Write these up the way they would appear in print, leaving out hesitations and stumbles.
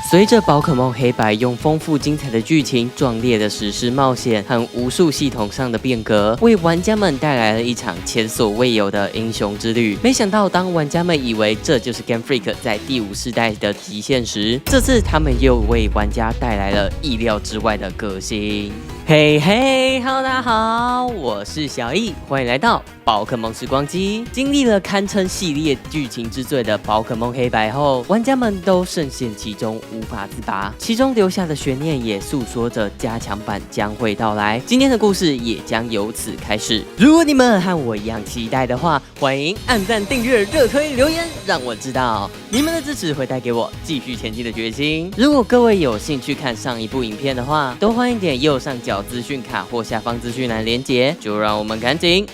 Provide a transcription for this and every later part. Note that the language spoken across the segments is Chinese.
随着宝可梦黑白用丰富精彩的剧情、壮烈的史诗冒险和无数系统上的变革，为玩家们带来了一场前所未有的英雄之旅。没想到，当玩家们以为这就是 Game Freak 在第5世代的极限时，这次他们又为玩家带来了意料之外的革新。嘿嘿 ，Hello， 大家好，我是小易，欢迎来到宝可梦时光机。经历了堪称系列剧情之最的宝可梦黑白后，玩家们都深陷其中无法自拔，其中留下的悬念也诉说着加强版将会到来。今天的故事也将由此开始。如果你们和我一样期待的话，欢迎按赞、订阅、热推、留言，让我知道你们的支持会带给我继续前进的决心。如果各位有兴趣看上一部影片的话，都欢迎点右上角资讯卡或下方资讯栏连结，就让我们赶紧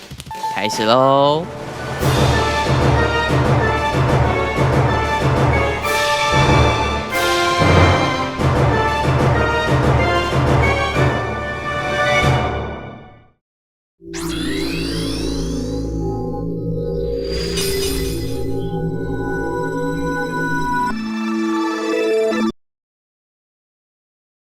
开始喽！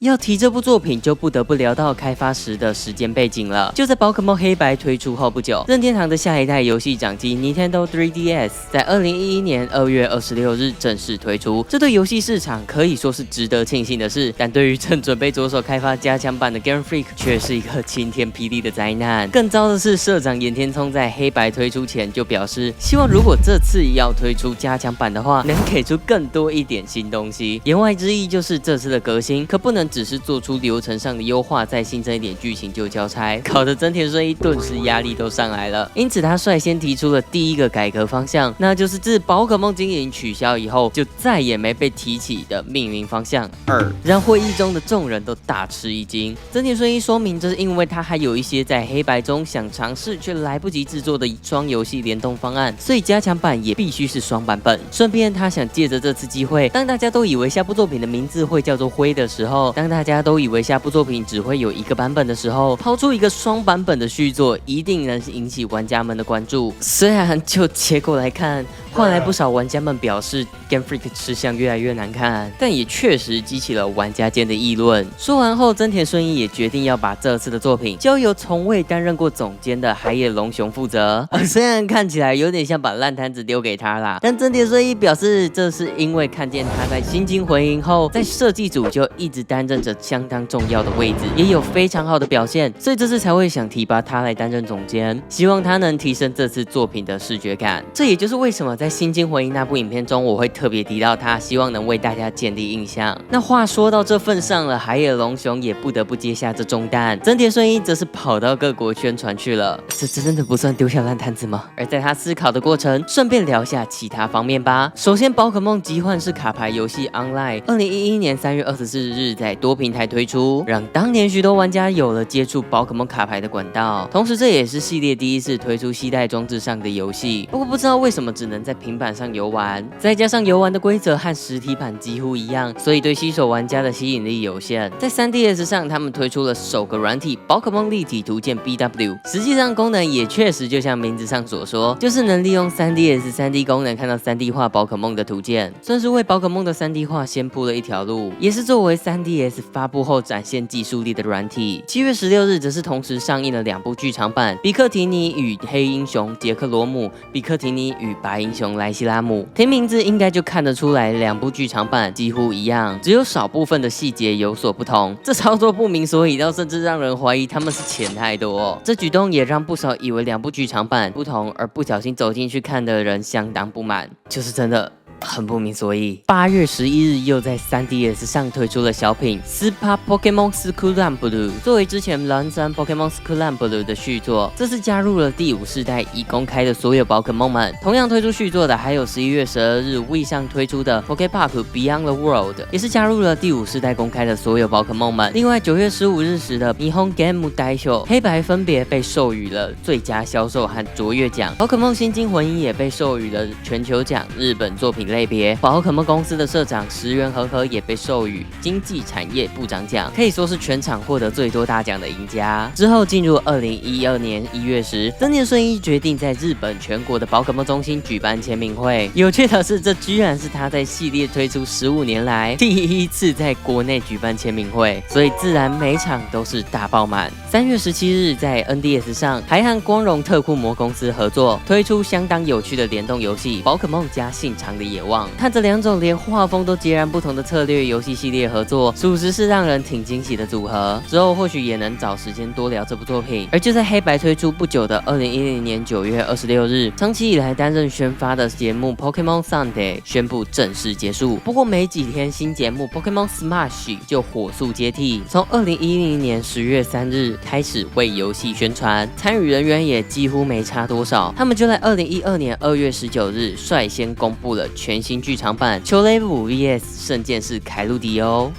要提这部作品，就不得不聊到开发时的时间背景了。就在宝可梦黑白推出后不久，任天堂的下一代游戏掌机 Nintendo 3DS 在2011年2月26日正式推出。这对游戏市场可以说是值得庆幸的事，但对于正准备着手开发加强版的 Game Freak 却是一个晴天霹雳的灾难。更糟的是，社长岩田聪在黑白推出前就表示，希望如果这次要推出加强版的话，能给出更多一点新东西。言外之意就是这次的革新可不能只是做出流程上的优化，再新增一点剧情就交差，搞得真田顺一顿时压力都上来了。因此他率先提出了第一个改革方向，那就是自宝可梦经营取消以后就再也没被提起的命名方向2，让会议中的众人都大吃一惊。真田顺一说明，这是因为他还有一些在黑白中想尝试却来不及制作的双游戏联动方案，所以加强版也必须是双版本。顺便他想借着这次机会，当大家都以为下部作品的名字会叫做灰的时候，当大家都以为下部作品只会有一个版本的时候，抛出一个双版本的续作，一定能引起玩家们的关注。虽然就结果来看，换来不少玩家们表示 Game Freak 吃相越来越难看，但也确实激起了玩家间的议论。说完后，真田顺一也决定要把这次的作品交由从未担任过总监的海野龙雄负责。虽然看起来有点像把烂摊子丢给他啦，但真田顺一表示，这是因为看见他在新津回营后，在设计组就一直担任着相当重要的位置，也有非常好的表现，所以这次才会想提拔他来担任总监，希望他能提升这次作品的视觉感。这也就是为什么在新津回应那部影片中，我会特别提到他，希望能为大家建立印象。那话说到这份上了，海野龙雄也不得不接下这重担，真田顺一则是跑到各国宣传去了。这真的不算丢下烂摊子吗？而在他思考的过程，顺便聊下其他方面吧。首先，宝可梦集幻式卡牌游戏 Online 2011年3月24日在多平台推出，让当年许多玩家有了接触宝可梦卡牌的管道。同时，这也是系列第一次推出携带装置上的游戏。不过不知道为什么只能在平板上游玩，再加上游玩的规则和实体版几乎一样，所以对新手玩家的吸引力有限。在 3DS 上，他们推出了首个软体宝可梦立体图鉴 BW， 实际上功能也确实就像名字上所说，就是能利用 3DS 3D 功能看到 3D 化宝可梦的图鉴，算是为宝可梦的 3D 化先铺了一条路，也是作为 3DS 发布后展现技术力的软体。7月16日则是同时上映了2部剧场版，比克提尼与黑英雄杰克罗姆，比克提尼与白英雄莱西拉姆。听名字应该就看得出来，2部剧场版几乎一样，只有少部分的细节有所不同。这操作不明所以，到甚至让人怀疑他们是钱太多。这举动也让不少以为2部剧场版不同而不小心走进去看的人相当不满，就是真的很不明所以。8月11日又在 3DS 上推出了小品 Super Pokémon Skull Blue， 作为之前蓝山 Pokémon Skull Blue 的续作，这次加入了第5世代已公开的所有宝可梦们。同样推出续作的还有11月12日 Wii 上推出的 Poképark Beyond the World， 也是加入了第5世代公开的所有宝可梦们。另外9月15日时的霓虹 Game Daisho 黑白分别被授予了最佳销售和卓越奖，宝可梦新金魂音也被授予了全球奖、日本作品品类别，宝可梦公司的社长石原和歌也被授予经济产业部长奖，可以说是全场获得最多大奖的赢家。之后进入2012年1月时，增田顺一决定在日本全国的宝可梦中心举办签名会。有趣的是，这居然是他在系列推出15年来第一次在国内举办签名会，所以自然每场都是大爆满。3月17日在 NDS 上还和光荣特库摩公司合作，推出相当有趣的联动游戏《宝可梦加信长的野望》，看着两种连画风都截然不同的策略游戏系列合作，属实是让人挺惊喜的组合。之后或许也能找时间多聊这部作品。而就在黑白推出不久的2010年9月26日，长期以来担任宣发的节目 Pokemon Sunday 宣布正式结束。不过没几天，新节目 Pokemon Smash 就火速接替，从2010年10月3日开始为游戏宣传，参与人员也几乎没差多少。他们就在2012年2月19日率先公布了全新剧场版球雷姆 VS 圣剑士凯路迪欧。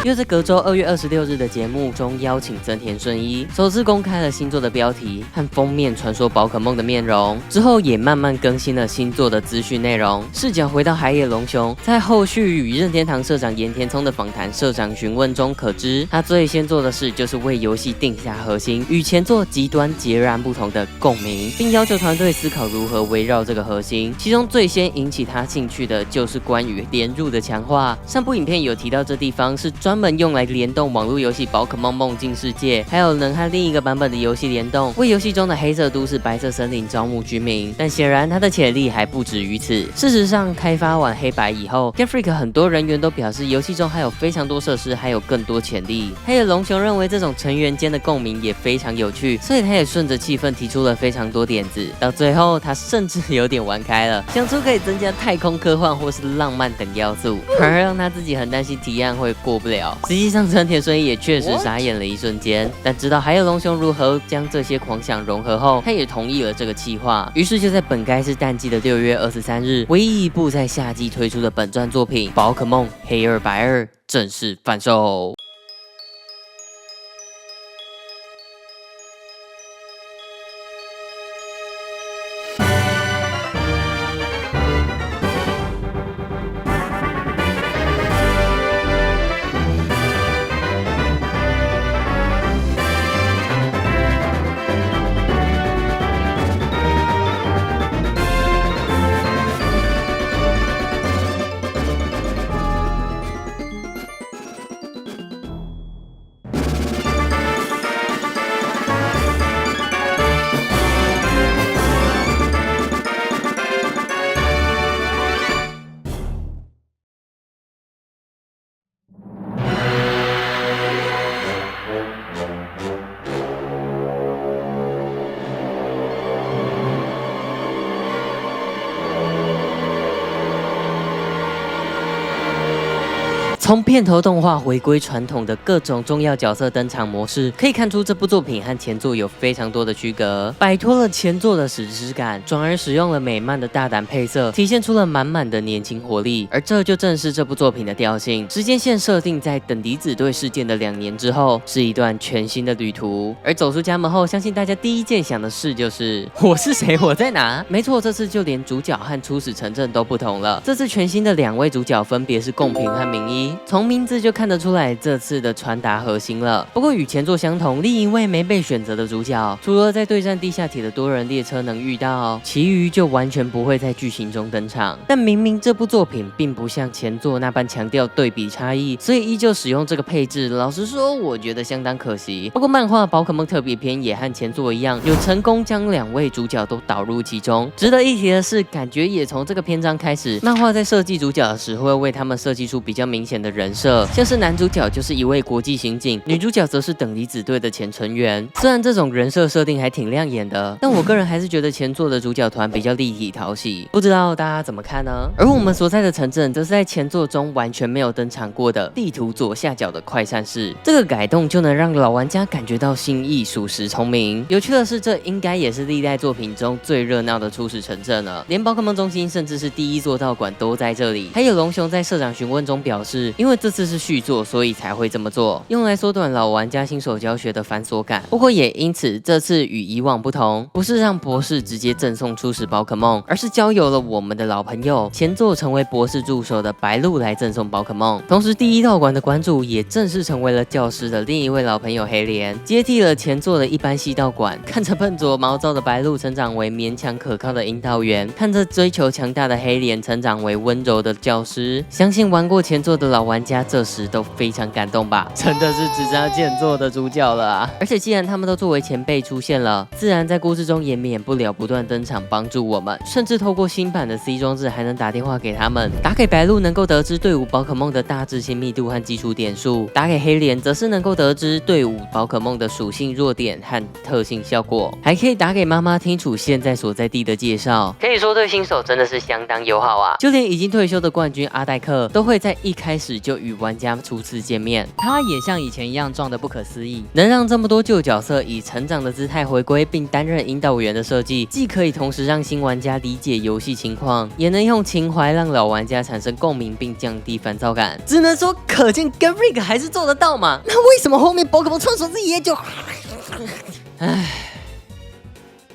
又在隔周2月26日的节目中邀请增田顺一，首次公开了新作的标题和封面传说宝可梦的面容，之后也慢慢更新了新作的资讯内容。视角回到海野龙雄，在后续与任天堂社长岩田聪的访谈社长询问中可知，他最先做的事就是为游戏定下核心，与前作极端截然不同的共鸣，并要求团队思考如何围绕这个核心。其中最先引起他兴趣的就是关于连入的强化。上部影片有提到这地方是专门用来联动网络游戏宝可梦梦境世界，还有能和另一个版本的游戏联动，为游戏中的黑色都市白色森林招募居民。但显然他的潜力还不止于此。事实上，开发完黑白以后 Game Freak 很多人员都表示游戏中还有非常多设施，还有更多潜力。还有龙雄认为这种成员间的共鸣也非常有趣，所以他也顺着气氛提出了非常多点子。到最后他甚至有点玩开了，想出可以增加太空科幻或是浪漫等要素，反而让他自己很担心提案会过不了。实际上增田顺一也确实傻眼了一瞬间，但知道还有龙雄如何将这些狂想融合后，他也同意了这个企划。于是就在本该是淡季的6月23日，唯一一部在夏季推出的本传作品《宝可梦黑二白二》正式贩售。从片头动画回归传统的各种重要角色登场模式，可以看出这部作品和前作有非常多的区隔，摆脱了前作的史诗感，转而使用了美漫的大胆配色，体现出了满满的年轻活力。而这就正是这部作品的调性。时间线设定在等离子队事件的2年之后，是一段全新的旅途。而走出家门后，相信大家第一件想的事就是我是谁，我在哪？没错，这次就连主角和初始城镇都不同了。这次全新的2位主角分别是贡平和明一。从名字就看得出来这次的传达核心了。不过与前作相同，另一位没被选择的主角，除了在对战地下铁的多人列车能遇到，其余就完全不会在剧情中登场。但明明这部作品并不像前作那般强调对比差异，所以依旧使用这个配置，老实说我觉得相当可惜。不过漫画宝可梦特别篇也和前作一样，有成功将2位主角都导入其中。值得一提的是，感觉也从这个篇章开始，漫画在设计主角的时会为他们设计出比较明显的人设，像是男主角就是一位国际刑警，女主角则是等离子队的前成员。虽然这种人设设定还挺亮眼的，但我个人还是觉得前作的主角团比较立体讨喜，不知道大家怎么看呢？而我们所在的城镇则是在前作中完全没有登场过的地图左下角的快闪室，这个改动就能让老玩家感觉到新意，属实聪明。有趣的是，这应该也是历代作品中最热闹的初始城镇了，连宝可梦中心甚至是第一座道馆都在这里。还有龙雄在社长询问中表示，是因为这次是续作，所以才会这么做，用来缩短老玩家新手教学的繁琐感。不过也因此，这次与以往不同，不是让博士直接赠送初始宝可梦，而是交由了我们的老朋友前作成为博士助手的白鹿来赠送宝可梦。同时，第一道馆的馆主也正式成为了教师的另一位老朋友黑莲，接替了前作的一般系道馆。看着笨拙毛躁的白鹿成长为勉强可靠的引导员，看着追求强大的黑莲成长为温柔的教师，相信玩过前作的老玩家这时都非常感动吧？真的是只剩下前作的主角了啊！而且既然他们都作为前辈出现了，自然在故事中也免不了不断登场帮助我们，甚至透过新版的 C 装置还能打电话给他们。打给白鹿能够得知队伍宝可梦的大致亲密度和基础点数，打给黑莲则是能够得知队伍宝可梦的属性弱点和特性效果，还可以打给妈妈听取现在所在地的介绍。可以说对新手真的是相当友好啊！就连已经退休的冠军阿黛克都会在一开始就与玩家初次见面，他也像以前一样壮得不可思议。能让这么多旧角色以成长的姿态回归并担任引导员的设计，既可以同时让新玩家理解游戏情况，也能用情怀让老玩家产生共鸣并降低烦躁感。只能说，可见 Gavrik 还是做得到嘛？那为什么后面宝可梦创手自己也就……唉。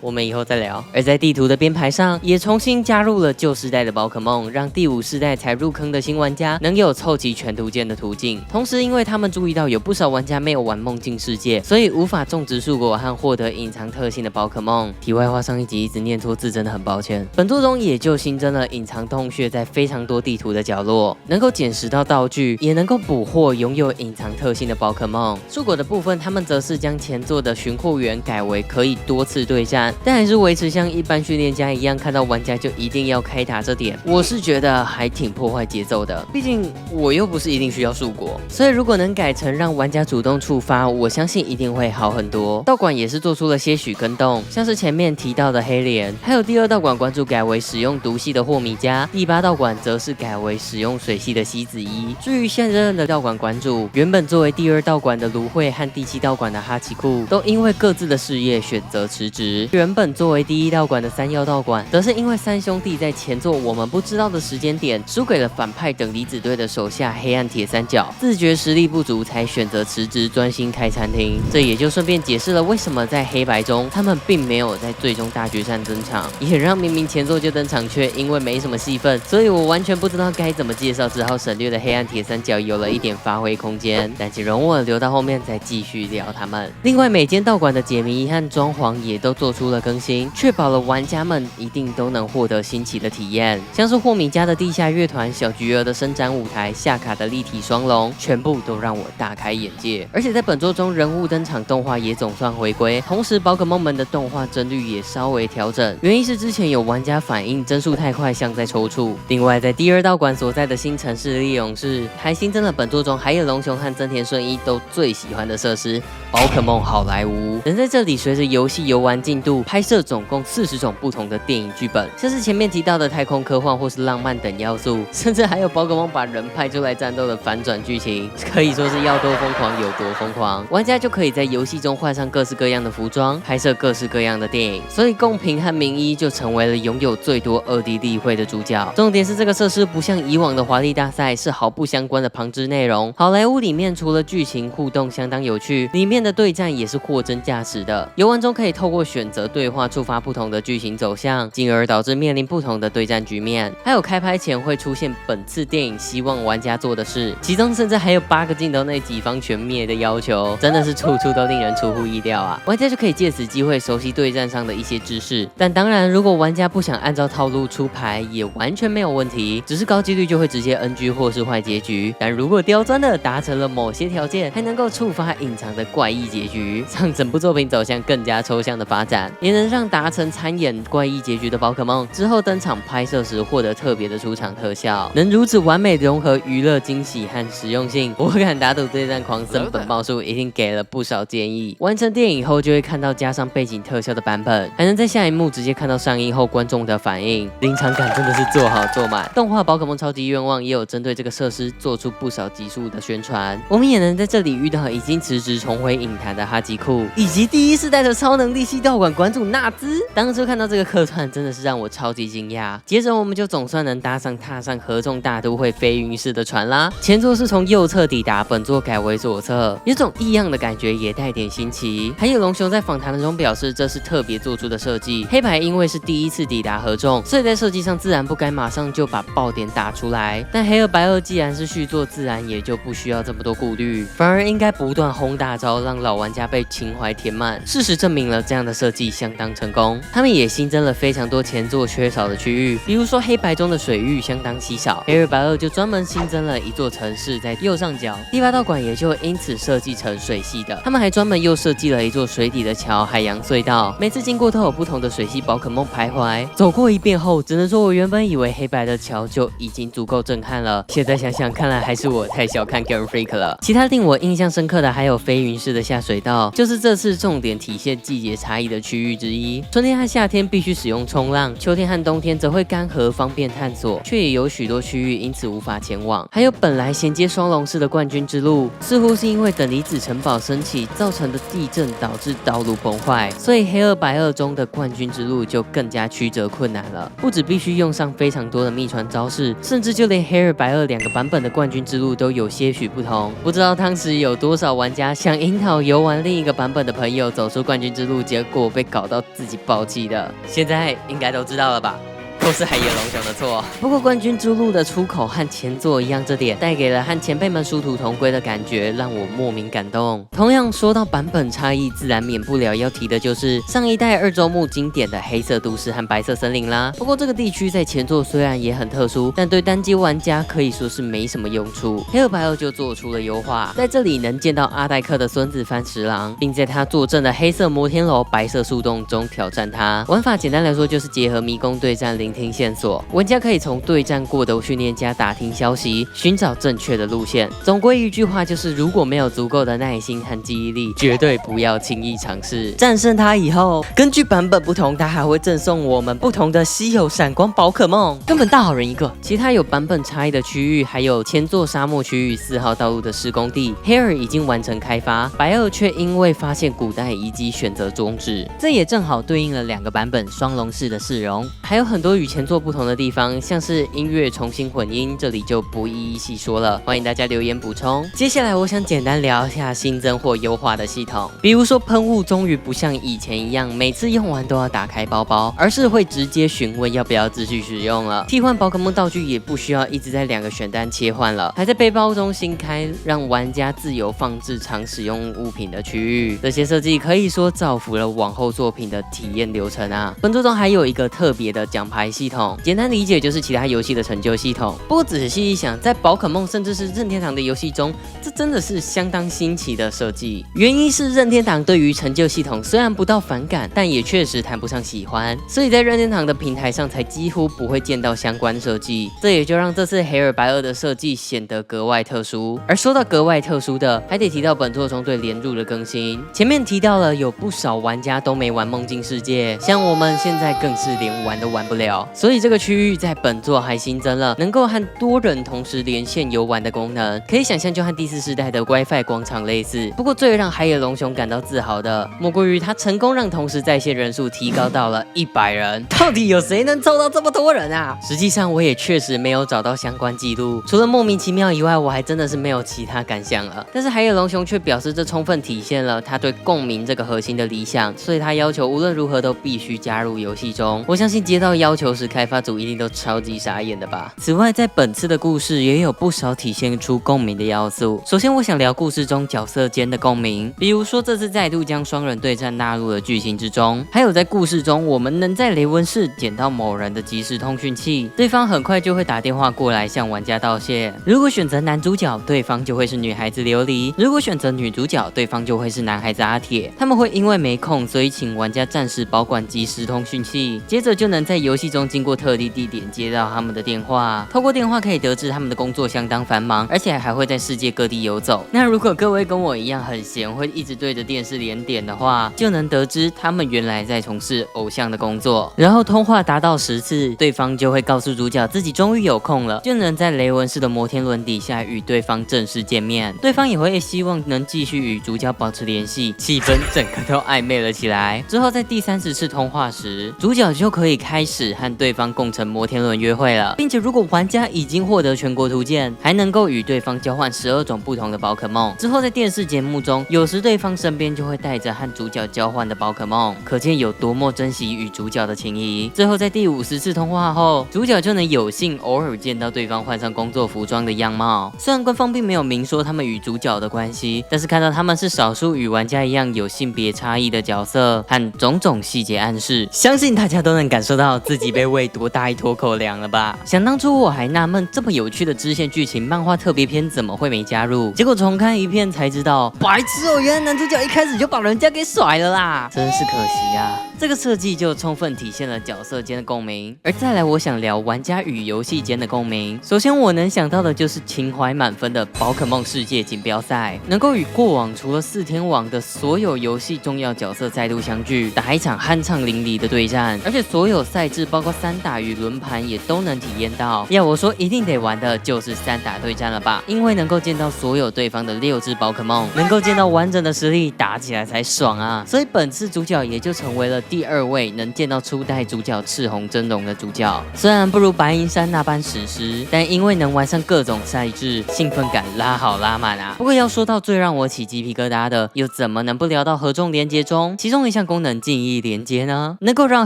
我们以后再聊。而在地图的编排上，也重新加入了旧世代的宝可梦，让第5世代才入坑的新玩家能有凑齐全图鉴的途径。同时，因为他们注意到有不少玩家没有玩梦境世界，所以无法种植树果和获得隐藏特性的宝可梦。题外话，上一集一直念错字，真的很抱歉。本作中也就新增了隐藏洞穴，在非常多地图的角落，能够捡拾到道具，也能够捕获拥有隐藏特性的宝可梦。树果的部分，他们则是将前作的寻货员改为可以多次对战。但还是维持像一般训练家一样，看到玩家就一定要开打这点，我是觉得还挺破坏节奏的。毕竟我又不是一定需要树果，所以如果能改成让玩家主动触发，我相信一定会好很多。道馆也是做出了些许更动，像是前面提到的黑莲，还有第2道馆馆主改为使用毒系的霍米加，第8道馆则是改为使用水系的西子一。至于现任的道馆馆主，原本作为第2道馆的芦荟和第7道馆的哈奇库，都因为各自的事业选择辞职。原本作为第1道馆的3曜道馆，则是因为3兄弟在前作我们不知道的时间点输给了反派等离子队的手下黑暗铁三角，自觉实力不足，才选择辞职专心开餐厅。这也就顺便解释了为什么在黑白中他们并没有在最终大决战登场，也让明明前作就登场却因为没什么戏份，所以我完全不知道该怎么介绍，只好省略的黑暗铁三角有了一点发挥空间，但请容我留到后面再继续聊他们。另外，每间道馆的解谜和装潢也都做出了更新，确保了玩家们一定都能获得新奇的体验，像是霍米加的地下乐团、小菊儿的伸展舞台、夏卡的立体双龙，全部都让我大开眼界。而且在本作中，人物登场动画也总算回归，同时宝可梦们的动画帧率也稍微调整，原因是之前有玩家反映帧数太快，像在抽搐。另外，在第2道馆所在的新城市利勇士，还新增了本作中海野龙雄和增田顺一都最喜欢的设施——宝可梦好莱坞。能在这里随着游戏游玩进度拍摄总共40种不同的电影剧本，像是前面提到的太空科幻或是浪漫等要素，甚至还有宝可梦把人派出来战斗的反转剧情，可以说是要多疯狂有多疯狂。玩家就可以在游戏中换上各式各样的服装，拍摄各式各样的电影，所以贡平和明一就成为了拥有最多2D 例会的主角。重点是这个设施不像以往的华丽大赛是毫不相关的旁支内容，好莱坞里面除了剧情互动相当有趣，里面的对战也是货真价实的。游玩中可以透过选择对话触发不同的剧情走向，进而导致面临不同的对战局面。还有开拍前会出现本次电影希望玩家做的事，其中甚至还有8个镜头内己方全灭的要求，真的是处处都令人出乎意料啊！玩家就可以借此机会熟悉对战上的一些知识。但当然，如果玩家不想按照套路出牌，也完全没有问题，只是高几率就会直接 NG 或是坏结局。但如果刁钻的达成了某些条件，还能够触发隐藏的怪异结局，让整部作品走向更加抽象的发展，也能让达成参演怪异结局的宝可梦之后登场拍摄时获得特别的出场特效，能如此完美融合娱乐惊喜和实用性，我敢打赌对战狂森本茂树一定给了不少建议。完成电影后就会看到加上背景特效的版本，还能在下一幕直接看到上映后观众的反应，临场感真的是做好做满。动画宝可梦超级愿望也有针对这个设施做出不少集数的宣传，我们也能在这里遇到已经辞职重回影坛的哈吉库，以及第1世代的超能力系道馆馆馆主纳兹。当初看到这个客串，真的是让我超级惊讶。接着我们就总算能踏上合众大都会飞云式的船啦。前座是从右侧抵达，本座改为左侧，有种异样的感觉，也带点新奇。还有龙雄在访谈中表示，这是特别做出的设计。黑白因为是第一次抵达合众，所以在设计上自然不该马上就把爆点打出来。但黑二白二既然是续作，自然也就不需要这么多顾虑，反而应该不断轰大招，让老玩家被情怀填满。事实证明了这样的设计相当成功。他们也新增了非常多前作缺少的区域，比如说黑白中的水域相当稀少，黑二白二就专门新增了一座城市在右上角，第8道馆也就因此设计成水系的。他们还专门又设计了一座水底的桥——海洋隧道，每次经过都有不同的水系宝可梦徘徊。走过一遍后，只能说我原本以为黑白的桥就已经足够震撼了，现在想想，看来还是我太小看 Game Freak 了。其他令我印象深刻的还有飞云式的下水道，就是这次重点体现季节差异的区域之一。春天和夏天必须使用冲浪，秋天和冬天则会干涸，方便探索，却也有许多区域因此无法前往。还有本来衔接双龙式的冠军之路，似乎是因为等离子城堡升起造成的地震导致道路崩坏，所以黑二白二中的冠军之路就更加曲折困难了。不止必须用上非常多的秘传招式，甚至就连黑二白二2个版本的冠军之路都有些许不同。不知道当时有多少玩家想引导游玩另一个版本的朋友走出冠军之路，结果被搞到自己爆气的，现在应该都知道了吧？都是海野龙雄的错。不过冠军之路的出口和前作一样，这点带给了和前辈们殊途同归的感觉，让我莫名感动。同样说到版本差异，自然免不了要提的就是上一代2周目经典的黑色都市和白色森林啦。不过这个地区在前作虽然也很特殊，但对单机玩家可以说是没什么用处。黑二白二就做出了优化，在这里能见到阿黛克的孙子番十郎，并在他坐镇的黑色摩天楼、白色树洞中挑战他。玩法简单来说就是结合迷宫对战、聆听线索，玩家可以从对战过的训练家打听消息，寻找正确的路线。总归一句话就是，如果没有足够的耐心和记忆力，绝对不要轻易尝试。战胜它以后，根据版本不同，它还会赠送我们不同的稀有闪光宝可梦，根本大好人一个。其他有版本差异的区域，还有前座沙漠区域4号道路的施工地，黑二已经完成开发，白二却因为发现古代遗迹选择终止。这也正好对应了2个版本双龙式的市容，还有很多与前作不同的地方，像是音乐重新混音，这里就不一一细说了，欢迎大家留言补充。接下来我想简单聊一下新增或优化的系统，比如说喷雾终于不像以前一样每次用完都要打开包包，而是会直接询问要不要继续使用了。替换宝可梦道具也不需要一直在2个选单切换了，还在背包中新开让玩家自由放置常使用物品的区域。这些设计可以说造福了往后作品的体验流程啊。本作中还有一个特别的奖牌系统，简单理解就是其他游戏的成就系统。不过仔细一想，在宝可梦甚至是任天堂的游戏中，这真的是相当新奇的设计。原因是任天堂对于成就系统虽然不到反感，但也确实谈不上喜欢，所以在任天堂的平台上才几乎不会见到相关设计。这也就让这次黑二白二的设计显得格外特殊。而说到格外特殊的，还得提到本作中对连入的更新。前面提到了有不少玩家都没玩梦境世界，像我们现在更是连玩都玩不了，所以这个区域在本作还新增了能够和多人同时连线游玩的功能，可以想象就和第4世代的 WiFi 广场类似。不过最让海野龙雄感到自豪的，莫过于他成功让同时在线人数提高到了100人。到底有谁能凑到这么多人啊？实际上我也确实没有找到相关记录，除了莫名其妙以外，我还真的是没有其他感想了。但是海野龙雄却表示，这充分体现了他对共鸣这个核心的理想，所以他要求无论如何都必须加入游戏中。我相信接到要求时，开发组一定都超级傻眼的吧。此外，在本次的故事也有不少体现出共鸣的要素。首先我想聊故事中角色间的共鸣，比如说这次再度将双人对战纳入了剧情之中，还有在故事中我们能在雷文市捡到某人的即时通讯器，对方很快就会打电话过来向玩家道谢。如果选择男主角，对方就会是女孩子琉璃；如果选择女主角，对方就会是男孩子阿铁。他们会因为没空，所以请玩家暂时保管即时通讯器，接着就能在游戏中中经过特地地点接到他们的电话，透过电话可以得知他们的工作相当繁忙，而且还会在世界各地游走。那如果各位跟我一样很闲，会一直对着电视连点的话，就能得知他们原来在从事偶像的工作。然后通话达到10次，对方就会告诉主角自己终于有空了，就能在雷文式的摩天轮底下与对方正式见面。对方也会希望能继续与主角保持联系，气氛整个都暧昧了起来。之后在第30次通话时，主角就可以开始和对方共乘摩天轮约会了，并且如果玩家已经获得全国图鉴，还能够与对方交换12种不同的宝可梦。之后在电视节目中，有时对方身边就会带着和主角交换的宝可梦，可见有多么珍惜与主角的情谊。最后在第50次通话后，主角就能有幸偶尔见到对方换上工作服装的样貌。虽然官方并没有明说他们与主角的关系，但是看到他们是少数与玩家一样有性别差异的角色和种种细节暗示，相信大家都能感受到自己被喂多大一坨口粮了吧？想当初我还纳闷，这么有趣的支线剧情漫画特别篇怎么会没加入？结果重看一遍才知道，白痴哦，原来男主角一开始就把人家给甩了啦，真是可惜啊！这个设计就充分体现了角色间的共鸣。而再来，我想聊玩家与游戏间的共鸣。首先我能想到的就是情怀满分的宝可梦世界锦标赛，能够与过往除了4天王的所有游戏重要角色再度相聚，打一场酣畅淋漓的对战，而且所有赛制包括3打与轮盘也都能体验到。要我说，一定得玩的就是3打对战了吧？因为能够见到所有对方的6只宝可梦，能够见到完整的实力，打起来才爽啊！所以本次主角也就成为了第2位能见到初代主角赤红真龙的主角。虽然不如白银山那般史诗，但因为能玩上各种赛制，兴奋感拉好拉满啊！不过要说到最让我起鸡皮疙瘩的，又怎么能不聊到合众连结中其中一项功能记忆连结呢？能够让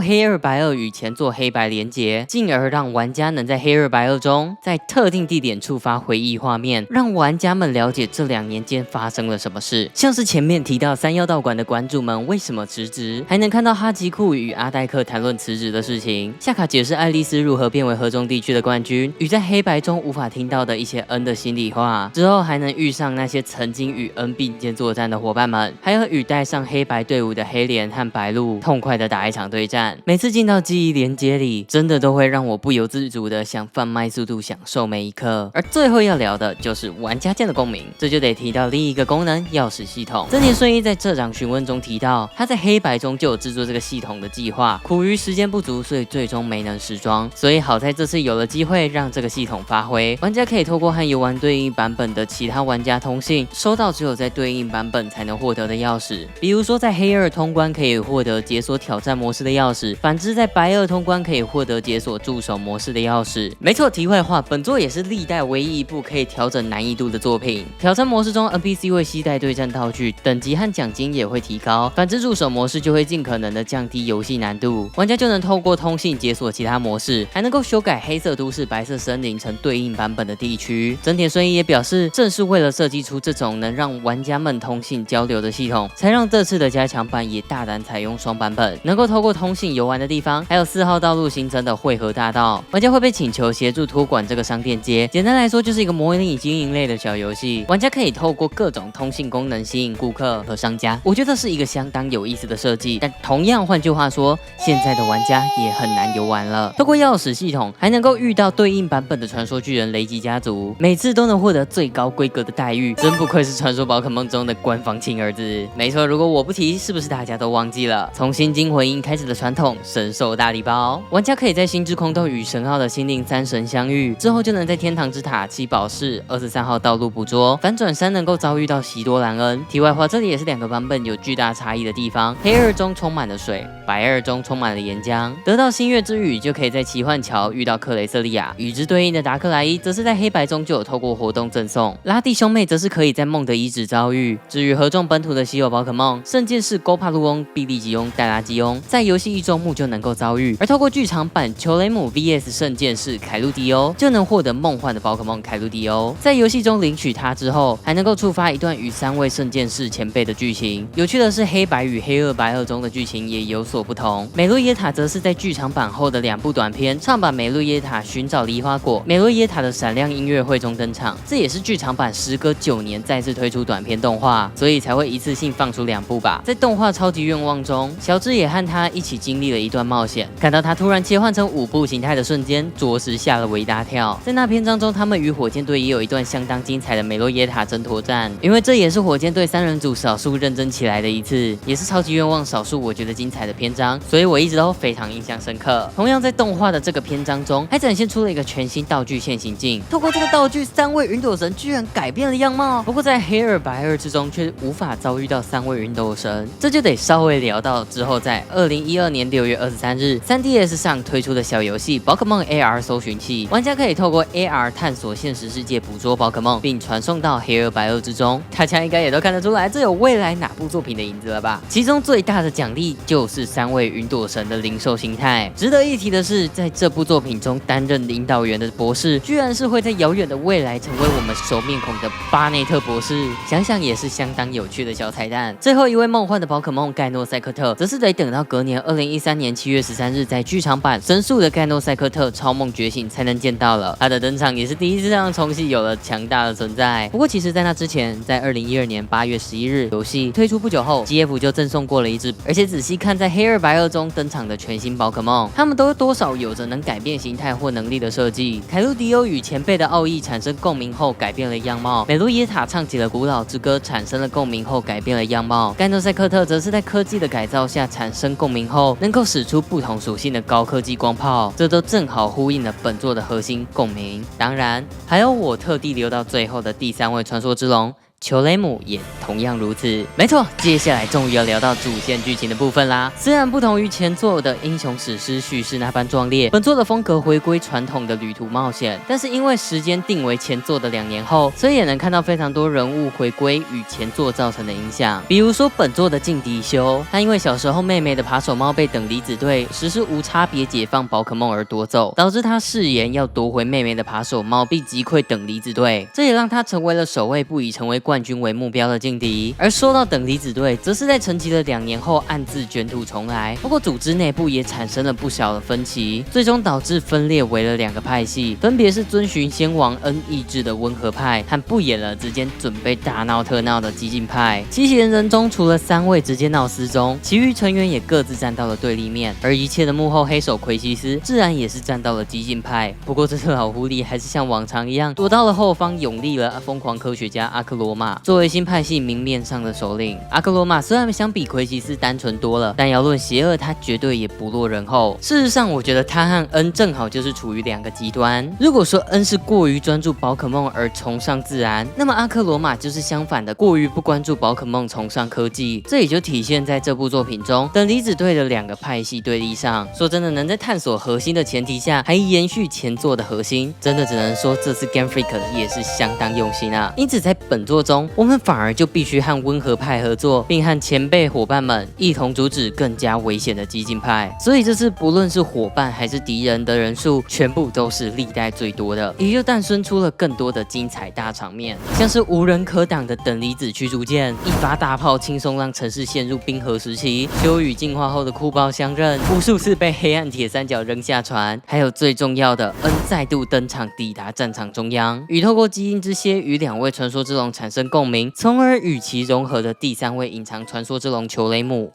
黑2白2与前作黑白连结，进而让玩家能在黑2白2中在特定地点触发回忆画面，让玩家们了解这2年间发生了什么事。像是前面提到3妖道馆的馆主们为什么辞职，还能看到哈吉库与阿黛克谈论辞职的事情，夏卡解释爱丽丝如何变为合众地区的冠军，与在黑白中无法听到的一些恩的心里话。之后还能遇上那些曾经与恩并肩作战的伙伴们，还有与带上黑白队伍的黑莲和白鹿痛快的打一场对战。每次进到记忆连接里，真的都会让我不由自主的想贩卖速度享受每一刻。而最后要聊的就是玩家间的共鸣，这就得提到另一个功能——钥匙系统。真田顺一在这场询问中提到，他在黑白中就有制作这个系统的计划，苦于时间不足，所以最终没能实装。所以好在这次有了机会让这个系统发挥，玩家可以透过和游玩对应版本的其他玩家通信，收到只有在对应版本才能获得的钥匙。比如说在黑2通关可以获得解锁挑战模式的钥匙，反之在白2通关可以获得解锁助手模式的钥匙。没错，题外话，本作也是历代唯一一部可以调整难易度的作品。挑战模式中 NPC 会携带对战道具，等级和奖金也会提高，反之助手模式就会尽可能的降低游戏难度，玩家就能透过通信解锁其他模式，还能够修改黑色都市、白色森林成对应版本的地区。真田顺一也表示，正是为了设计出这种能让玩家们通信交流的系统，才让这次的加强版也大胆采用双版本，能够透过通信游玩的地方，还有4号道路形成的汇合大道，玩家会被请求协助托管这个商店街。简单来说，就是一个模拟经营类的小游戏，玩家可以透过各种通信功能吸引顾客和商家。我觉得是一个相当有意思的设计，但同样换句话说，现在的玩家也很难游玩了。透过钥匙系统，还能够遇到对应版本的传说巨人雷吉家族，每次都能获得最高规格的待遇，真不愧是传说宝可梦中的官方亲儿子。没错，如果我不提，是不是大家都忘记了？从新金回音开始的传统神兽大礼包，玩家可以在星之空洞与神奥的心灵3神相遇之后，就能在天堂之塔、七宝室、23号道路捕捉。反转山能够遭遇到喜多兰恩。题外话，这里也是2个版本有巨大差异的地方。黑2中充满了水，白2中充满了岩浆。得到星月之雨，就可以在奇幻桥遇到克雷瑟利亚。与之对应的达克莱伊，则是在黑白中就有透过活动赠送。拉蒂兄妹则是可以在梦的遗址遭遇。至于合众本土的稀有宝可梦，圣剑士勾帕路翁、碧利吉翁、戴拉基翁，在游戏一周目就能够遭遇。而透过剧场版球雷姆 VS 圣剑士凯路迪欧，就能获得梦幻的宝可梦凯路迪欧。在游戏中领取它之后，还能够触发一段与3位圣剑士前辈的剧情。有趣的是，黑白与黑2白2中的剧情也有所不同。美洛耶塔则是在剧场版后的2部短片，唱版美洛耶塔寻找梨花果、美洛耶塔的闪亮音乐会中登场。这也是剧场版时隔9年再次推出短片动画，所以才会一次性放出2部吧。在动画超级愿望中，小智也和他一起经历了一段冒险。看到他突突然切换成5步形态的瞬间，着实吓了我一大跳。在那篇章中，他们与火箭队也有一段相当精彩的梅洛耶塔争夺战，因为这也是火箭队3人组少数认真起来的一次，也是超级愿望少数我觉得精彩的篇章，所以我一直都非常印象深刻。同样在动画的这个篇章中，还展现出了一个全新道具现形镜，透过这个道具，3位云朵神居然改变了样貌。不过在黑二白二之中，却无法遭遇到3位云朵神，这就得稍微聊到之后，在2012年6月23日，3DS 上推出的小游戏《宝可梦 AR 搜寻器》，玩家可以透过 AR 探索现实世界，捕捉宝可梦，并传送到黑二白二之中。大家应该也都看得出来，这有未来哪部作品的影子了吧？其中最大的奖励就是3位云朵神的灵兽形态。值得一提的是，在这部作品中担任领导员的博士，居然是会在遥远的未来成为我们熟面孔的巴内特博士，想想也是相当有趣的小彩蛋。最后一位梦幻的宝可梦盖诺赛克特，则是得等到隔年2013年7月13日，在剧场版神速的盖诺赛克特超梦觉醒才能见到了。他的登场也是第一次让重系有了强大的存在。不过其实在那之前，在2012年8月11日游戏推出不久后，GF 就赠送过了一只，而且仔细看在黑二白二中登场的全新宝可梦，他们都多少有着能改变形态或能力的设计。凯路迪欧与前辈的奥义产生共鸣后改变了样貌，美露耶塔唱起了古老之歌产生了共鸣后改变了样貌，盖诺赛克特则是在科技的改造下产生共鸣后能够使出不同属性的高科技光炮，这都正好呼应了本作的核心共鸣。当然还有我特地留到最后的第3位传说之龙裘雷姆也同样如此。没错，接下来终于要聊到主线剧情的部分啦。虽然不同于前作的英雄史诗叙事那般壮烈，本作的风格回归传统的旅途冒险，但是因为时间定为前作的2年后，所以也能看到非常多人物回归与前作造成的影响。比如说本作的劲敌修，他因为小时候妹妹的扒手猫被等离子队实施无差别解放宝可梦而夺走，导致他誓言要夺回妹妹的扒手猫，并击溃等离子队，这也让他成为了首位不以成为冠军为目标的劲敌。而说到等离子队，则是在沉寂了2年后暗自卷土重来，不过组织内部也产生了不小的分歧，最终导致分裂为了2个派系，分别是遵循先王恩意志的温和派和不演了之间准备大闹特闹的激进派。7贤人中除了3位直接闹失踪，其余成员也各自站到了对立面，而一切的幕后黑手奎西斯自然也是站到了激进派。不过这只老狐狸还是像往常一样躲到了后方，永立了疯狂科学家阿克罗马作为新派系明面上的首领。阿克罗马虽然相比奎西斯单纯多了，但要论邪恶，他绝对也不落人后。事实上，我觉得他和恩正好就是处于2个极端。如果说恩是过于专注宝可梦而崇尚自然，那么阿克罗马就是相反的，过于不关注宝可梦，崇尚科技。这也就体现在这部作品中等离子队的2个派系对立上。说真的，能在探索核心的前提下，还延续前作的核心，真的只能说这次 Game Freak 也是相当用心啊。因此在本作中，我们反而就必须和温和派合作，并和前辈伙伴们一同阻止更加危险的激进派。所以这次不论是伙伴还是敌人的人数，全部都是历代最多的，也就诞生出了更多的精彩大场面，像是无人可挡的等离子驱逐舰，一发大炮轻松让城市陷入冰河时期；修与进化后的酷豹相刃，无数次被黑暗铁三角扔下船；还有最重要的恩再度登场，抵达战场中央，与透过基因之蝎与2位传说之龙产生共鸣，从而与其融合的第3位隐藏传说之龙裘雷姆。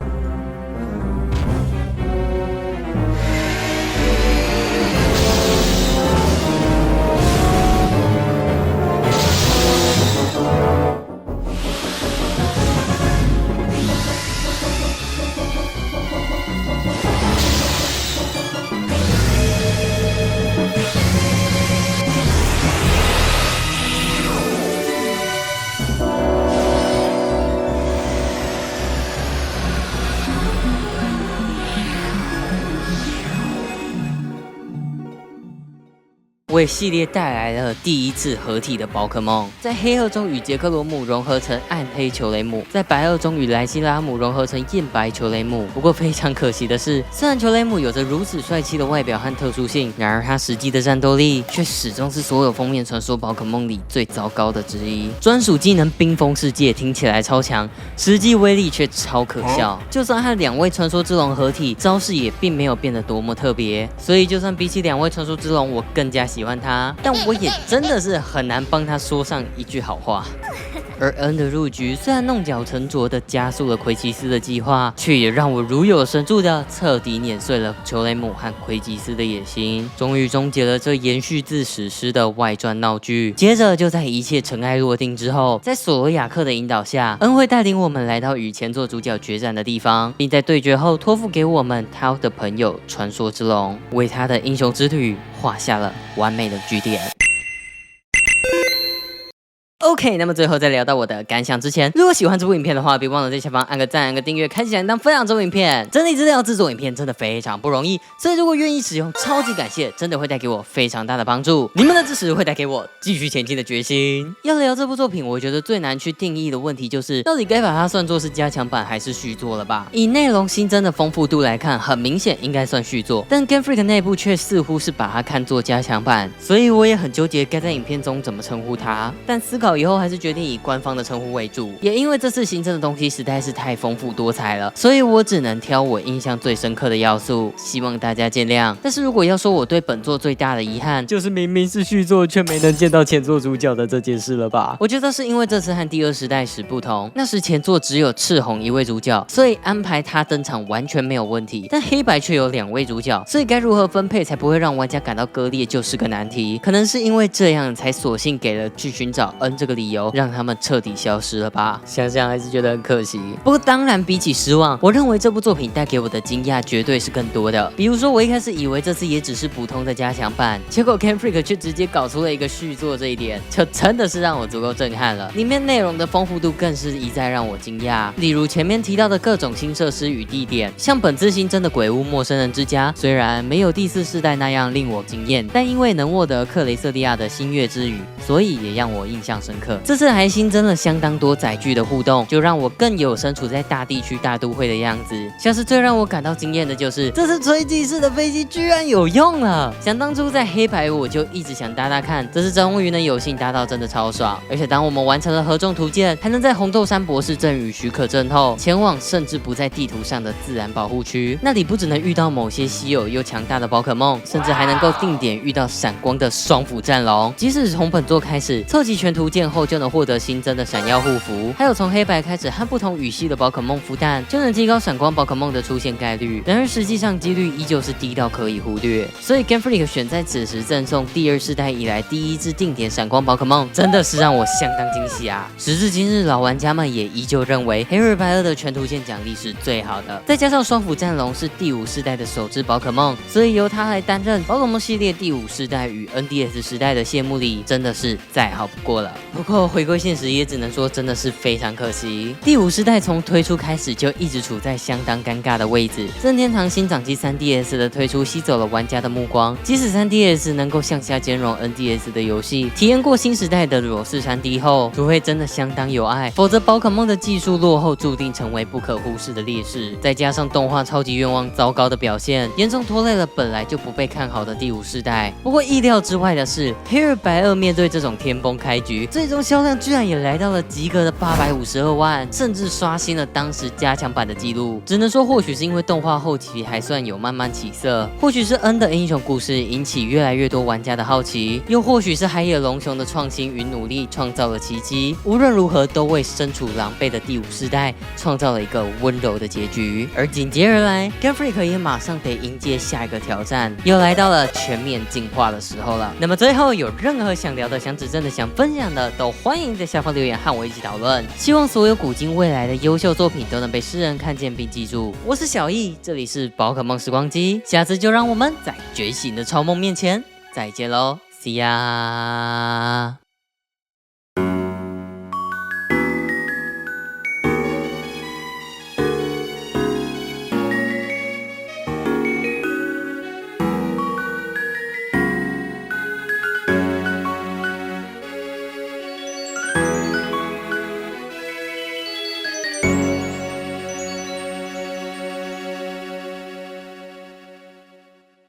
为系列带来了第一次合体的宝可梦，在黑二中与杰克罗姆融合成暗黑裘雷姆，在白二中与莱西拉姆融合成艳白裘雷姆。不过非常可惜的是，虽然裘雷姆有着如此帅气的外表和特殊性，然而他实际的战斗力却始终是所有封面传说宝可梦里最糟糕的之一。专属技能冰封世界听起来超强，实际威力却超可笑。就算和2位传说之龙合体，招式也并没有变得多么特别。所以就算比起2位传说之龙，我更加喜欢他，但我也真的是很难帮他说上一句好话。而恩的入局虽然弄巧成拙的加速了奎奇斯的计划，却也让我如有神助的彻底碾碎了裘雷姆和奎奇斯的野心，终于终结了这延续自史诗的外传闹剧。接着就在一切尘埃落定之后，在索罗亚克的引导下，恩会带领我们来到与前作主角决战的地方，并在对决后托付给我们他的朋友传说之龙，为他的英雄之旅画下了完美的句点。OK， 那么最后在聊到我的感想之前，如果喜欢这部影片的话，别忘了在下方按个赞、按个订阅、开启小铃铛、分享这部影片。整理资料、制作影片真的非常不容易，所以如果愿意使用，超级感谢，真的会带给我非常大的帮助。你们的支持会带给我继续前进的决心。要聊这部作品，我觉得最难去定义的问题就是，到底该把它算作是加强版还是续作了吧？以内容新增的丰富度来看，很明显应该算续作，但 Game Freak 内部却似乎是把它看作加强版，所以我也很纠结该在影片中怎么称呼它。但思考以后，还是决定以官方的称呼为主。也因为这次新增的东西实在是太丰富多彩了，所以我只能挑我印象最深刻的要素，希望大家见谅。但是如果要说我对本作最大的遗憾，就是明明是续作却没能见到前作主角的这件事了吧？我觉得是因为这次和第二时代时不同，那时前作只有赤红一位主角，所以安排他登场完全没有问题，但黑白却有2位主角，所以该如何分配才不会让玩家感到割裂就是个难题。可能是因为这样才索性给了去寻找恩这个理由，让他们彻底消失了吧？想想还是觉得很可惜。不过当然比起失望，我认为这部作品带给我的惊讶绝对是更多的。比如说我一开始以为这次也只是普通的加强版，结果 Game Freak 却直接搞出了一个续作，这一点就真的是让我足够震撼了。里面内容的丰富度更是一再让我惊讶，例如前面提到的各种新设施与地点，像本次新增的鬼屋陌生人之家，虽然没有第4世代那样令我惊艳，但因为能获得克雷瑟利亚的星月之语，所以也让我印象深刻。这次还新增了相当多载具的互动，就让我更有身处在大地区大都会的样子。像是最让我感到惊艳的就是，这次垂直式的飞机居然有用了。想当初在黑白我就一直想搭搭看，这次终于能有幸搭到，真的超爽。而且当我们完成了合众图鉴，还能在红豆山博士证与许可证后，前往甚至不在地图上的自然保护区，那里不只能遇到某些稀有又强大的宝可梦，甚至还能够定点遇到闪光的双斧战龙。即使从本作开始凑齐全图鉴后，就能获得新增的闪耀护符，还有从黑白开始和不同语系的宝可梦孵蛋，就能提高闪光宝可梦的出现概率。然而实际上几率依旧是低到可以忽略，所以 Game Freak 选在此时赠送第2世代以来第1只定点闪光宝可梦，真的是让我相当惊喜啊！时至今日，老玩家们也依旧认为黑日白2的全图鉴奖励是最好的，再加上双斧战龙是第5世代的首只宝可梦，所以由它来担任宝可梦系列第5世代与 NDS 时代的谢幕礼，真的是再好不过了。不过回归现实，也只能说真的是非常可惜。第5世代从推出开始就一直处在相当尴尬的位置，任天堂新掌机 3DS 的推出吸走了玩家的目光，即使 3DS 能够向下兼容 NDS 的游戏，体验过新时代的裸视 3D 后，除非真的相当有爱，否则宝可梦的技术落后注定成为不可忽视的劣势。再加上动画超级愿望糟糕的表现，严重拖累了本来就不被看好的第5世代。不过意料之外的是，黑日白2面对这种天崩开局，最终销量居然也来到了及格的852万，甚至刷新了当时加强版的记录。只能说或许是因为动画后期还算有慢慢起色，或许是恩的英雄故事引起越来越多玩家的好奇，又或许是海野龙雄的创新与努力创造了奇迹。无论如何，都为身处狼狈的第5世代创造了一个温柔的结局。而紧接而来 ，Game Freak 也马上得迎接下一个挑战，又来到了全面进化的时候了。那么最后有任何想聊的、想指正的、想分享的，都欢迎在下方留言和我一起讨论。希望所有古今未来的优秀作品都能被世人看见并记住。我是小易，这里是宝可梦时光机，下次就让我们在觉醒的超梦面前再见喽 ，See ya。